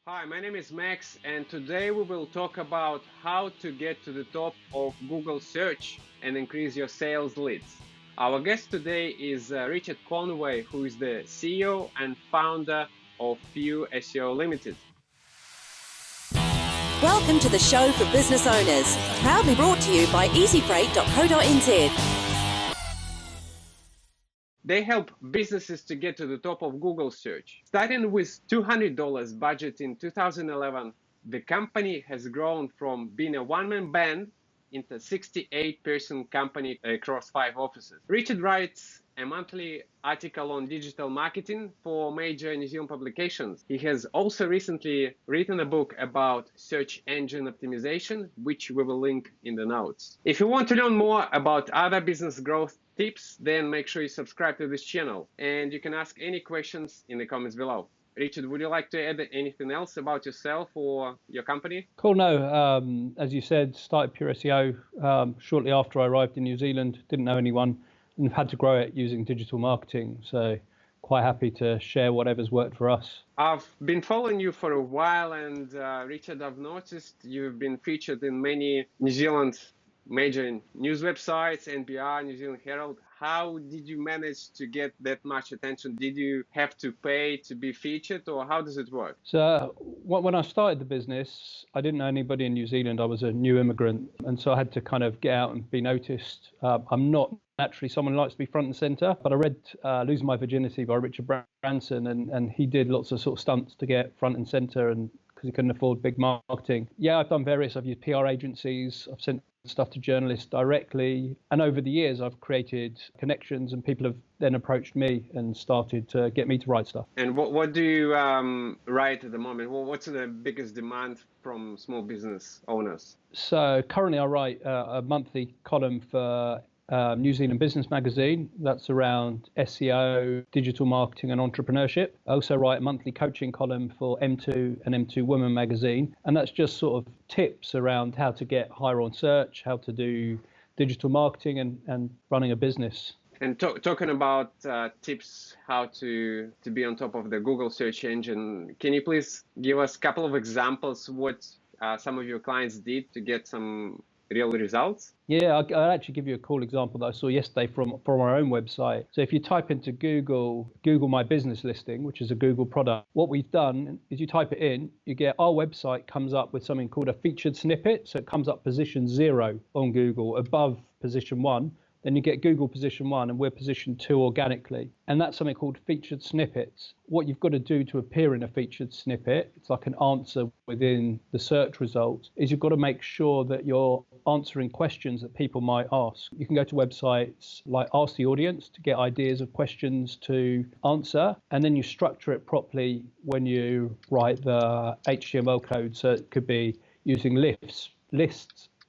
Hi, my name is Max, and today we will talk about how to get to the top of Google search and increase your sales leads. Our guest today is Richard Conway, who is the CEO and founder of Pure SEO Ltd. Welcome to the show for business owners, proudly brought to you by easyfreight.co.nz. They help businesses to get to the top of Google search. Starting with $200 budget in 2011, the company has grown from being a one-man band into a 68-person company across 5 offices. Richard writes a monthly article on digital marketing for major New Zealand publications. He has also recently written a book about search engine optimization, which we will link in the notes. If you want to learn more about other business growth tips, then make sure you subscribe to this channel, and you can ask any questions in the comments below. Richard, would you like to add anything else about yourself or your company? Cool. No, as you said, started Pure SEO shortly after I arrived in New Zealand. Didn't know anyone and had to grow it using digital marketing. So quite happy to share whatever's worked for us. I've been following you for a while, and Richard, I've noticed you've been featured in many New Zealand major news websites, NPR, New Zealand Herald. How did you manage to get that much attention? Did you have to pay to be featured, or how does it work? So when I started the business, I didn't know anybody in New Zealand. I was a new immigrant, and so I had to kind of get out and be noticed. I'm not naturally someone who likes to be front and center, but I read Losing My Virginity by Richard Branson, and he did lots of sort of stunts to get front and center, and because he couldn't afford big marketing. Yeah, I've done various. I've used PR agencies. I've sent stuff to journalists directly, and over the years I've created connections, and people have then approached me and started to get me to write stuff. And what do you write at the moment? Well, what's the biggest demand from small business owners? So currently I write a monthly column for New Zealand Business Magazine. That's around SEO, digital marketing and entrepreneurship. I also write a monthly coaching column for M2 and M2 Women magazine. And that's just sort of tips around how to get higher on search, how to do digital marketing and running a business. And talking about tips how to be on top of the Google search engine, can you please give us a couple of examples what some of your clients did to get some real results? Yeah, I'll actually give you a cool example that I saw yesterday from our own website. So if you type into Google My Business Listing, which is a Google product, what we've done is you type it in, you get our website comes up with something called a featured snippet. So it comes up position 0 on Google above position 1. Then you get Google position 1 and we're position 2 organically. And that's something called featured snippets. What you've got to do to appear in a featured snippet, it's like an answer within the search results, is you've got to make sure that you're answering questions that people might ask. You can go to websites like Ask the Audience to get ideas of questions to answer, and then you structure it properly when you write the HTML code. So it could be using lists,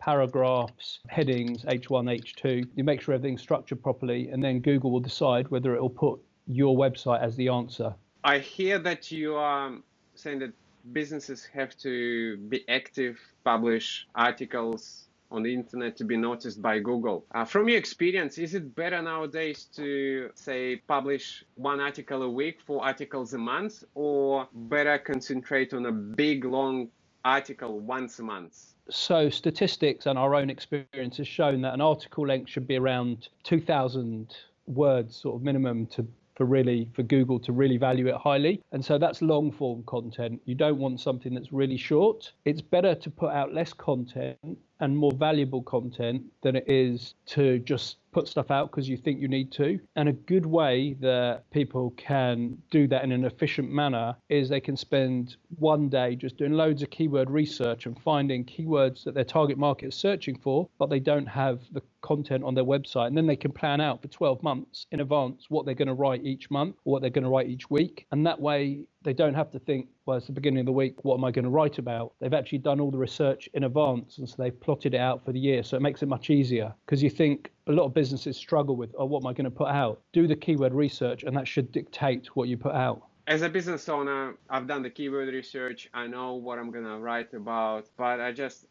paragraphs, headings, H1, H2. You make sure everything's structured properly, and then Google will decide whether it will put your website as the answer. I hear that you are saying that businesses have to be active, publish articles on the internet to be noticed by Google. From your experience, is it better nowadays to, say, publish 1 article a week, 4 articles a month, or better concentrate on a big, long article once a month? So statistics and our own experience has shown that an article length should be around 2,000 words, sort of minimum, for Google to really value it highly. And so that's long form content. You don't want something that's really short. It's better to put out less content and more valuable content than it is to just put stuff out because you think you need to. And a good way that people can do that in an efficient manner is they can spend one day just doing loads of keyword research and finding keywords that their target market is searching for, but they don't have the content on their website. And then they can plan out for 12 months in advance what they're going to write each month or what they're going to write each week. And that way they don't have to think, well, it's the beginning of the week, what am I going to write about? They've actually done all the research in advance, and so they've plotted it out for the year. So it makes it much easier, because you think a lot of businesses struggle with, oh, what am I going to put out? Do the keyword research, and that should dictate what you put out. as a business owner, I've done the keyword research. I know what I'm gonna write about, but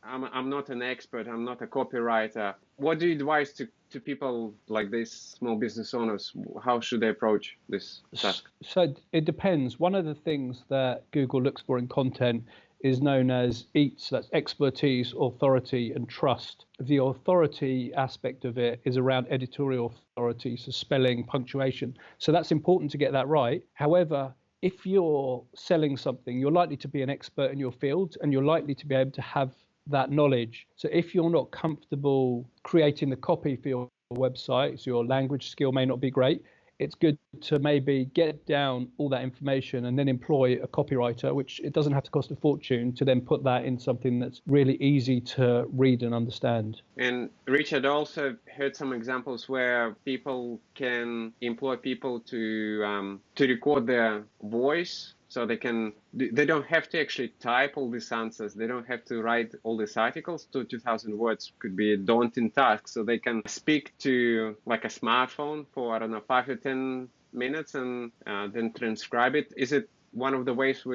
I'm not an expert. I'm not a copywriter. What do you advise to people like this, small business owners? How should they approach this task? So it depends. One of the things that Google looks for in content is known as EATS, that's expertise, authority, and trust. The authority aspect of it is around editorial authority, so spelling, punctuation. So that's important to get that right. However, if you're selling something, you're likely to be an expert in your field and you're likely to be able to have that knowledge. So if you're not comfortable creating the copy for your website, so your language skill may not be great, it's good to maybe get down all that information and then employ a copywriter, which it doesn't have to cost a fortune, to then put that in something that's really easy to read and understand. And Richard, also heard some examples where people can employ people to record their voice. So they don't have to actually type all these answers. They don't have to write all these articles. 2,000 words could be a daunting task. So they can speak to like a smartphone for, I don't know, 5 to 10 minutes and then transcribe it. Is it one of the ways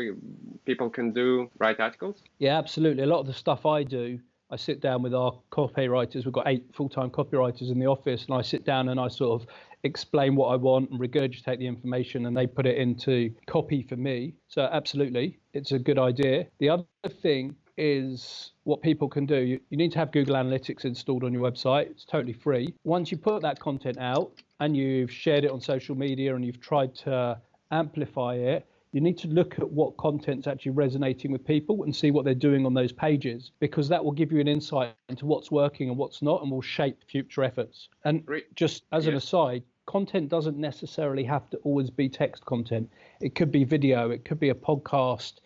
people can write articles? Yeah, absolutely. A lot of the stuff I do, I sit down with our copywriters. We've got 8 full-time copywriters in the office, and I sit down and I sort of explain what I want and regurgitate the information, and they put it into copy for me. So absolutely, it's a good idea. The other thing is what people can do. You need to have Google Analytics installed on your website. It's totally free. Once you put that content out and you've shared it on social media and you've tried to amplify it, you need to look at what content's actually resonating with people and see what they're doing on those pages, because that will give you an insight into what's working and what's not, and will shape future efforts. And just as an aside, content doesn't necessarily have to always be text content. It could be video, it could be a podcast,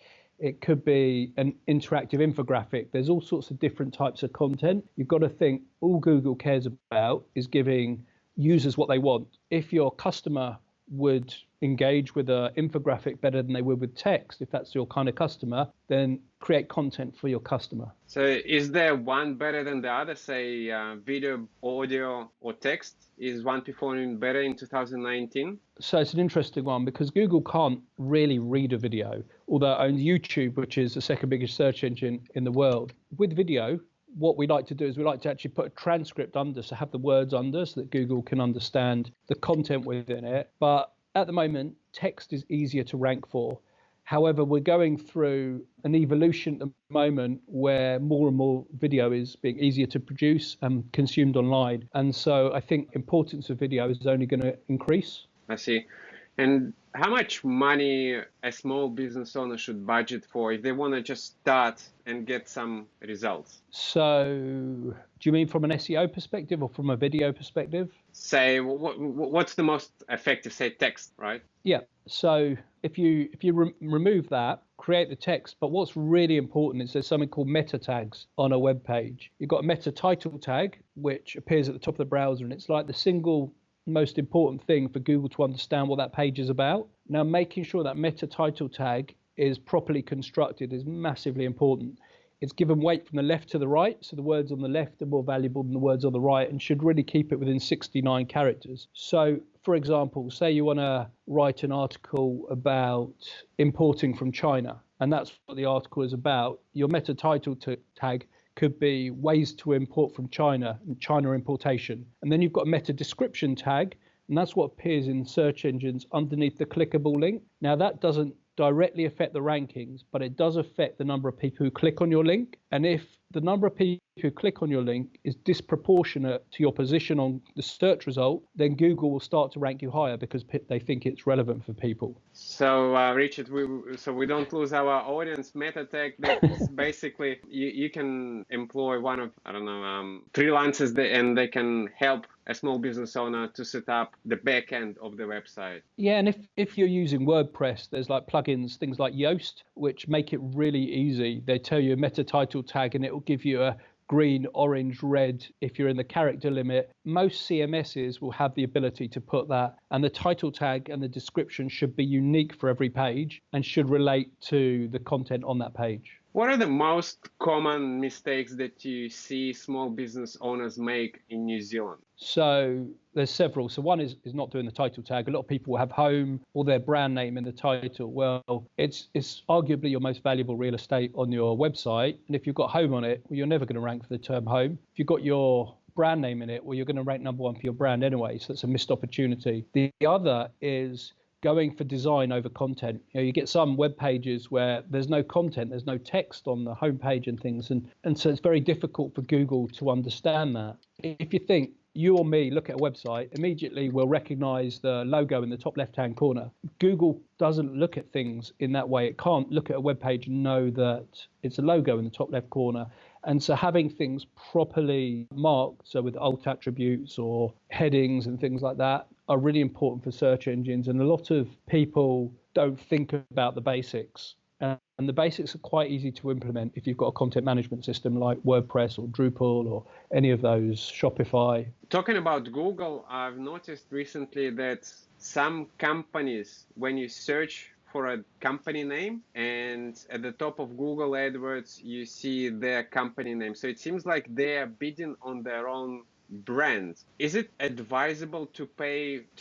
it could be an interactive infographic. There's all sorts of different types of content. You've got to think all Google cares about is giving users what they want. If your customer would engage with an infographic better than they would with text, if that's your kind of customer, then create content for your customer. So is there one better than the other, say video, audio, or text? Is one performing better in 2019? So it's an interesting one, because Google can't really read a video, although it owns YouTube, which is the second biggest search engine in the world. With video, what we like to do is we like to actually put a transcript under, so have the words under so that Google can understand the content within it. But at the moment, text is easier to rank for. However, we're going through an evolution at the moment where more and more video is being easier to produce and consumed online. And so I think importance of video is only going to increase. I see. And how much money a small business owner should budget for if they want to just start and get some results? So do you mean from an SEO perspective or from a video perspective? Say, what's the most effective, say, text, right? Yeah. So if you remove that, create the text. But what's really important is there's something called meta tags on a web page. You've got a meta title tag, which appears at the top of the browser, and it's like the single most important thing for Google to understand what that page is about. Now, making sure that meta title tag is properly constructed is massively important. It's given weight from the left to the right, so the words on the left are more valuable than the words on the right, and should really keep it within 69 characters. So, for example, say you want to write an article about importing from China, and that's what the article is about. Your meta title tag could be ways to import from China and China importation. And then you've got a meta description tag, and that's what appears in search engines underneath the clickable link. Now, that doesn't directly affect the rankings, but it does affect the number of people who click on your link. And if the number of people who click on your link is disproportionate to your position on the search result, then Google will start to rank you higher because they think it's relevant for people. So, Richard, we don't lose our audience. Meta tag, that's basically you can employ one of, freelancers, and they can help a small business owner to set up the back end of the website. Yeah, and if you're using WordPress, there's like plugins, things like Yoast, which make it really easy. They tell you a meta title tag, and it will give you a green, orange, red if you're in the character limit. most CMSs will have the ability to put that, and the title tag and the description should be unique for every page and should relate to the content on that page. What are the most common mistakes that you see small business owners make in New Zealand? So there's several. So one is not doing the title tag. A lot of people will have home or their brand name in the title. Well, it's arguably your most valuable real estate on your website. And if you've got home on it, well, you're never going to rank for the term home. If you've got your brand name in it, well, you're going to rank number one for your brand anyway. So it's a missed opportunity. The other is going for design over content. You get some web pages where there's no content, there's no text on the homepage and things. And so it's very difficult for Google to understand that. If you think, you or me look at a website, immediately we'll recognize the logo in the top left-hand corner. Google doesn't look at things in that way. It can't look at a web page and know that it's a logo in the top left corner. And so having things properly marked, so with alt attributes or headings and things like that, are really important for search engines. And a lot of people don't think about the basics. And the basics are quite easy to implement if you've got a content management system like WordPress or Drupal or any of those, Shopify. Talking about Google, I've noticed recently that some companies, when you search for a company name and at the top of Google AdWords, you see their company name. So it seems like they're bidding on their own brand. Is it advisable to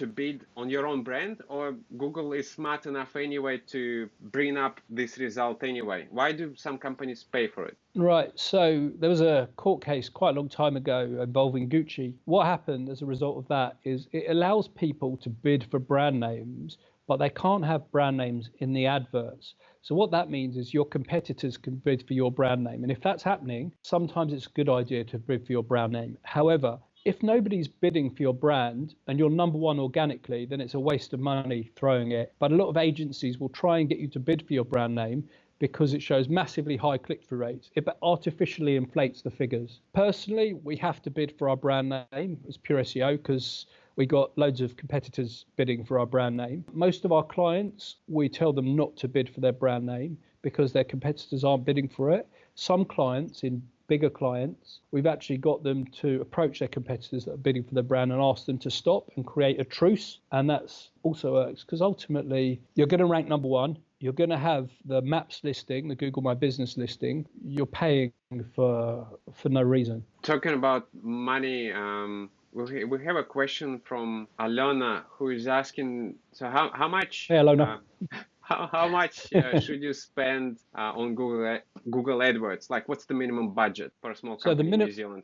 bid on your own brand, or Google is smart enough anyway to bring up this result anyway? Why do some companies pay for it? Right. So there was a court case quite a long time ago involving Gucci. What happened as a result of that is it allows people to bid for brand names, but they can't have brand names in the adverts. So what that means is your competitors can bid for your brand name. And if that's happening, sometimes it's a good idea to bid for your brand name. However, if nobody's bidding for your brand and you're number one organically, then it's a waste of money throwing it. But a lot of agencies will try and get you to bid for your brand name because it shows massively high click-through rates. It artificially inflates the figures. Personally, we have to bid for our brand name as Pure SEO because we got loads of competitors bidding for our brand name. Most of our clients, we tell them not to bid for their brand name because their competitors aren't bidding for it. Some clients, in bigger clients, we've actually got them to approach their competitors that are bidding for their brand and ask them to stop and create a truce. And that's also works because ultimately you're going to rank number one. You're going to have the Maps listing, the Google My Business listing. You're paying for no reason. Talking about money, we have a question from Alona who is asking, so how much? Hey, Alona. How much should you spend on Google AdWords? Like, what's the minimum budget for a small company in New Zealand?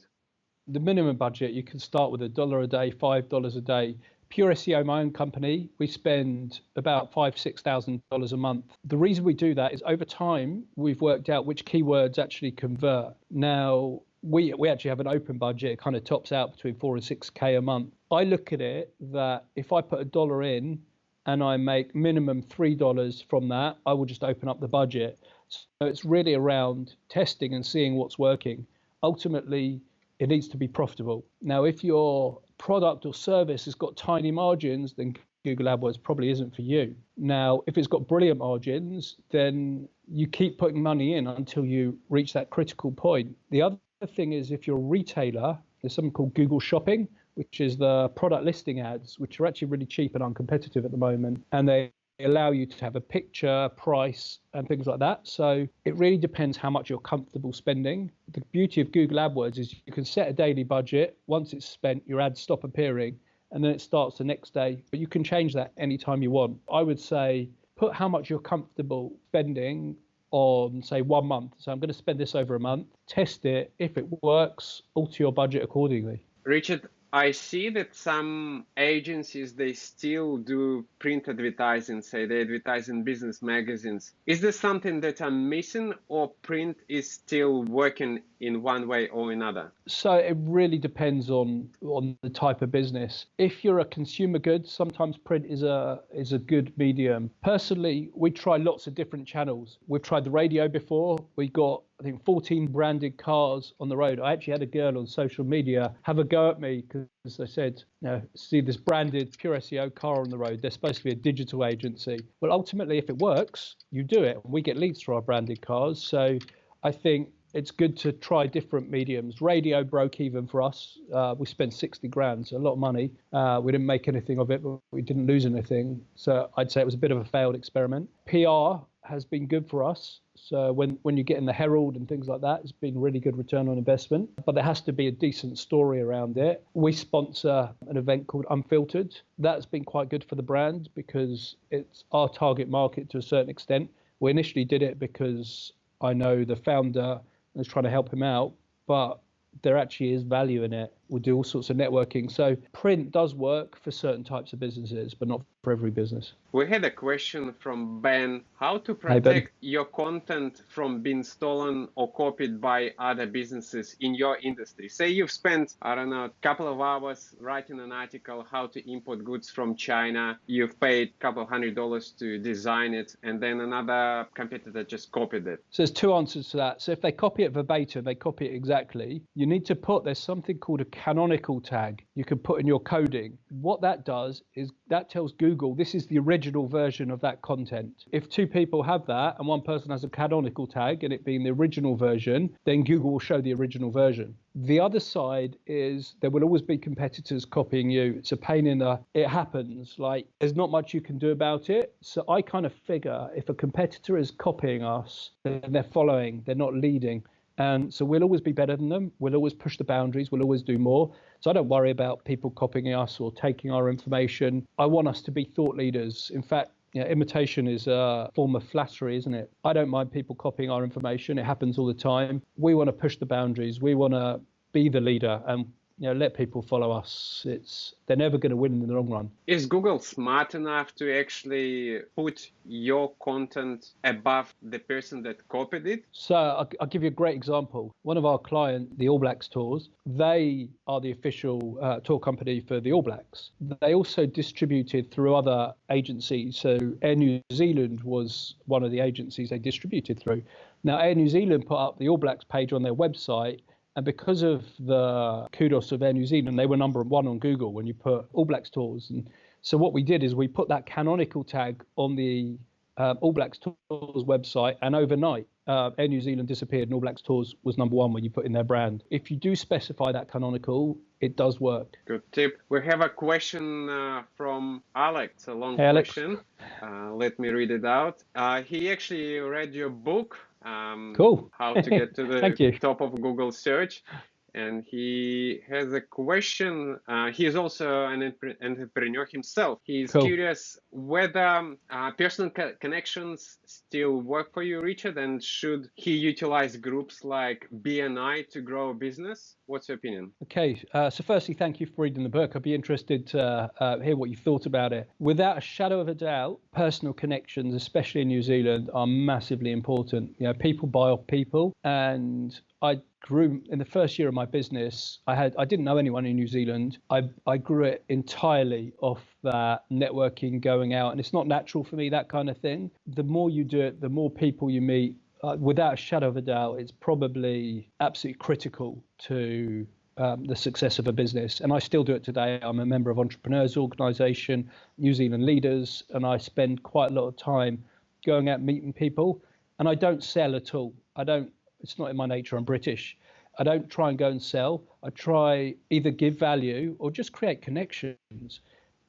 The minimum budget, you can start with $1 a day, $5 a day. Pure SEO, my own company, we spend about $5,000-6,000 a month. The reason we do that is over time, we've worked out which keywords actually convert. Now, we actually have an open budget. It kind of tops out between $4,000 and $6,000 a month. I look at it that if I put $1 in and I make minimum $3 from that, I will just open up the budget. So it's really around testing and seeing what's working. Ultimately, it needs to be profitable. Now, if your product or service has got tiny margins, then Google AdWords probably isn't for you. Now, if it's got brilliant margins, then you keep putting money in until you reach that critical point. The other thing is if you're a retailer, there's something called Google Shopping, which is the product listing ads, which are actually really cheap and uncompetitive at the moment. And they allow you to have a picture, price, and things like that. So it really depends how much you're comfortable spending. The beauty of Google AdWords is you can set a daily budget. Once it's spent, your ads stop appearing, and then it starts the next day. But you can change that anytime you want. I would say put how much you're comfortable spending on, say, 1 month. So I'm going to spend this over a month, test it. If it works, alter your budget accordingly. Richard, I see that some agencies, they still do print advertising, say they advertise in business magazines. Is there something that I'm missing, or print is still working in one way or another? So it really depends on the type of business. If you're a consumer goods, sometimes print is a good medium. Personally, we try lots of different channels. We've tried the radio before. We got, I think, 14 branded cars on the road. I actually had a girl on social media have a go at me because I said, see this branded Pure SEO car on the road. They're supposed to be a digital agency. Well, ultimately, if it works, you do it. We get leads through our branded cars. So I think it's good to try different mediums. Radio broke even for us. We spent 60 grand, so a lot of money. We didn't make anything of it, but we didn't lose anything. So I'd say it was a bit of a failed experiment. PR has been good for us. So when you get in the Herald and things like that, it's been really good return on investment. But there has to be a decent story around it. We sponsor an event called Unfiltered. That's been quite good for the brand because it's our target market to a certain extent. We initially did it because I know the founder and was trying to help him out, but there actually is value in it. We do all sorts of networking. So print does work for certain types of businesses, but not for every business. We had a question from Ben. How to Hey, Ben. protect your content from being stolen or copied by other businesses in your industry? Say you've spent, I don't know, a couple of hours writing an article, how to import goods from China. You've paid a couple of $100 to design it, and then another competitor just copied it. So there's two answers to that. So if they copy it verbatim, they copy it exactly, you need to there's something called a canonical tag you can put in your coding. What that does is that tells Google this is the original version of that content. If two people have that and one person has a canonical tag and it being the original version, then Google will show the original version. The other side is there will always be competitors copying you. It's a pain in the, it happens. Like there's not much you can do about it. So I kind of figure if a competitor is copying us, then they're following, they're not leading. And so we'll always be better than them. We'll always push the boundaries. We'll always do more. So I don't worry about people copying us or taking our information. I want us to be thought leaders. In fact, imitation is a form of flattery, isn't it? I don't mind people copying our information. It happens all the time. We want to push the boundaries. We want to be the leader and let people follow us. They're never going to win in the long run. Is Google smart enough to actually put your content above the person that copied it? So I'll give you a great example. One of our clients, the All Blacks Tours, they are the official tour company for the All Blacks. They also distributed through other agencies. So Air New Zealand was one of the agencies they distributed through. Now, Air New Zealand put up the All Blacks page on their website. And because of the kudos of Air New Zealand, they were number one on Google when you put All Blacks Tours. And so what we did is we put that canonical tag on the All Blacks Tours website, and overnight, Air New Zealand disappeared and All Blacks Tours was number one when you put in their brand. If you do specify that canonical, it does work. Good tip. We have a question from Alex, a long question. Let me read it out. He actually read your book. Cool. How to get to the top of Google search. And he has a question. He is also an entrepreneur himself. He's curious whether personal connections still work for you, Richard, and should he utilize groups like BNI to grow a business? What's your opinion? Okay, so firstly, thank you for reading the book. I'd be interested to hear what you thought about it. Without a shadow of a doubt, personal connections, especially in New Zealand, are massively important. People buy off people, and I grew in the first year of my business. I didn't know anyone in New Zealand. I grew it entirely off that networking, going out, and it's not natural for me, that kind of thing. The more you do it, the more people you meet. Without a shadow of a doubt, it's probably absolutely critical to the success of a business. And I still do it today. I'm a member of Entrepreneurs Organisation, New Zealand Leaders, and I spend quite a lot of time going out meeting people. And I don't sell at all. It's not in my nature. I'm British. I don't try and go and sell. I try either give value or just create connections.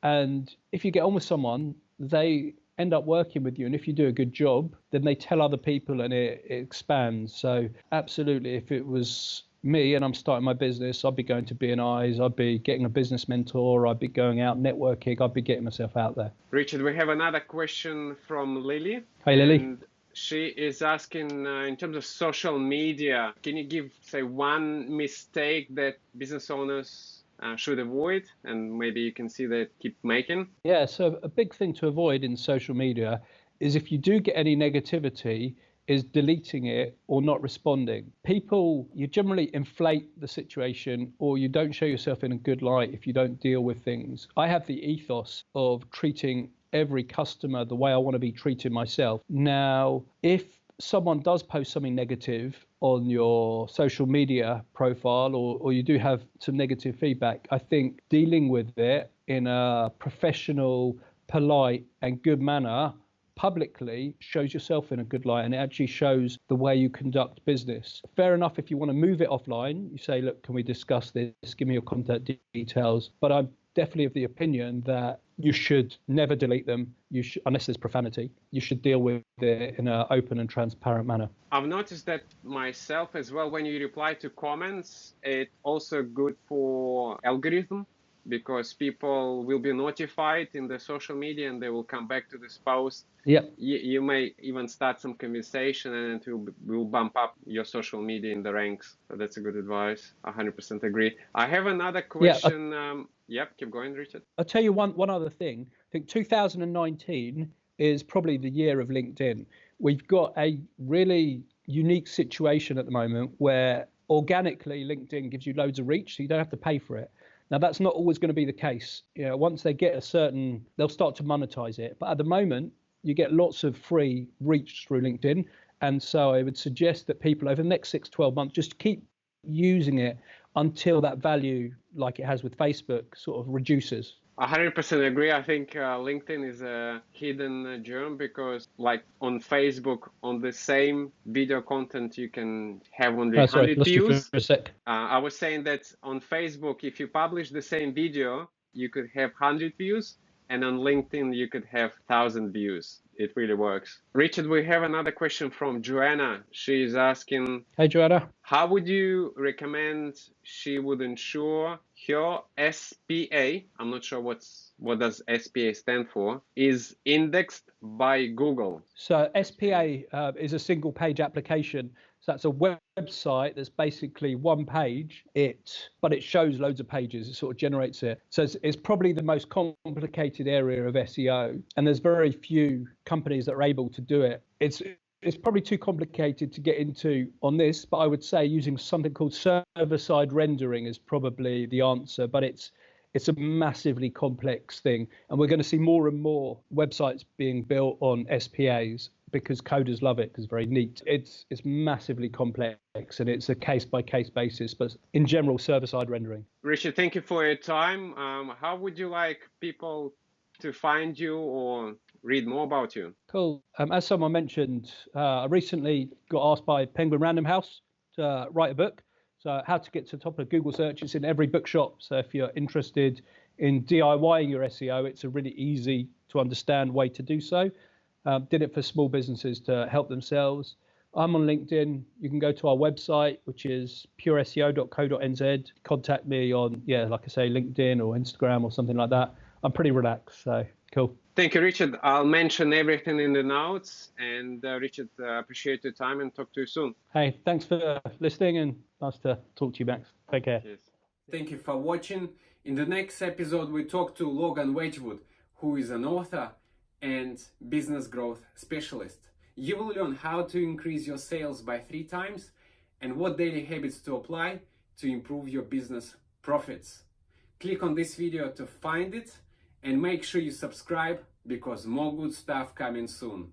And if you get on with someone, they end up working with you. And if you do a good job, then they tell other people and it expands. So absolutely, if it was me and I'm starting my business, I'd be going to BNIs, I'd be getting a business mentor, I'd be going out networking, I'd be getting myself out there. Richard, we have another question from Lily. Hey, Lily. And she is asking, in terms of social media, can you give, say, one mistake that business owners should avoid, and maybe you can see they keep making? Yeah, so a big thing to avoid in social media is if you do get any negativity, is deleting it or not responding. People, you generally inflate the situation or you don't show yourself in a good light if you don't deal with things. I have the ethos of treating every customer the way I want to be treated myself. Now, if someone does post something negative on your social media profile or you do have some negative feedback, I think dealing with it in a professional, polite and good manner publicly shows yourself in a good light, and it actually shows the way you conduct business. Fair enough if you want to move it offline, you say, look, can we discuss this? Give me your contact details. But I'm definitely of the opinion that you should never delete them. You should, unless there's profanity, you should deal with it in an open and transparent manner. I've noticed that myself as well. When you reply to comments, it's also good for algorithm, because people will be notified in the social media and they will come back to this post. Yep. You may even start some conversation and it will bump up your social media in the ranks. So that's a good advice. 100% agree. I have another question. Yep, keep going, Richard. I'll tell you one other thing. I think 2019 is probably the year of LinkedIn. We've got a really unique situation at the moment where organically LinkedIn gives you loads of reach, so you don't have to pay for it. Now, that's not always going to be the case. You know, once they get a certain, they'll start to monetize it. But at the moment, you get lots of free reach through LinkedIn. And so I would suggest that people over the next 6, 12 months, just keep using it until that value, like it has with Facebook, sort of reduces. 100% agree. I think LinkedIn is a hidden gem, because like on Facebook, on the same video content, you can have only 100 views. For a sec. I was saying that on Facebook, if you publish the same video, you could have 100 views, and on LinkedIn, you could have 1,000 views. It really works. Richard, we have another question from Joanna. She's asking, hey, Joanna, how would you recommend she would ensure her SPA, I'm not sure what does SPA stand for, is indexed by Google? So SPA is a single page application. So that's a website that's basically one page, but it shows loads of pages. It sort of generates it. So it's probably the most complicated area of SEO, and there's very few companies that are able to do it. It's probably too complicated to get into on this, but I would say using something called server-side rendering is probably the answer, but it's a massively complex thing. And we're going to see more and more websites being built on SPAs because coders love it because it's very neat. It's massively complex, and it's a case-by-case basis, but in general, server-side rendering. Richard, thank you for your time. How would you like people to find you or read more about you? Cool. As someone mentioned, I recently got asked by Penguin Random House to write a book. So how to get to the top of Google search. It's in every bookshop. So if you're interested in DIYing your SEO, it's a really easy to understand way to do so. Did it for small businesses to help themselves. I'm on LinkedIn. You can go to our website, which is pureseo.co.nz. Contact me on, like I say, LinkedIn or Instagram or something like that. I'm pretty relaxed, so cool. Thank you, Richard. I'll mention everything in the notes. And Richard, appreciate your time and talk to you soon. Hey, thanks for listening, and nice to talk to you, Max. Take care. Cheers. Thank you for watching. In the next episode, we talk to Logan Wedgwood, who is an author and business growth specialist. You will learn how to increase your sales by 3 times and what daily habits to apply to improve your business profits. Click on this video to find it, and make sure you subscribe because more good stuff coming soon.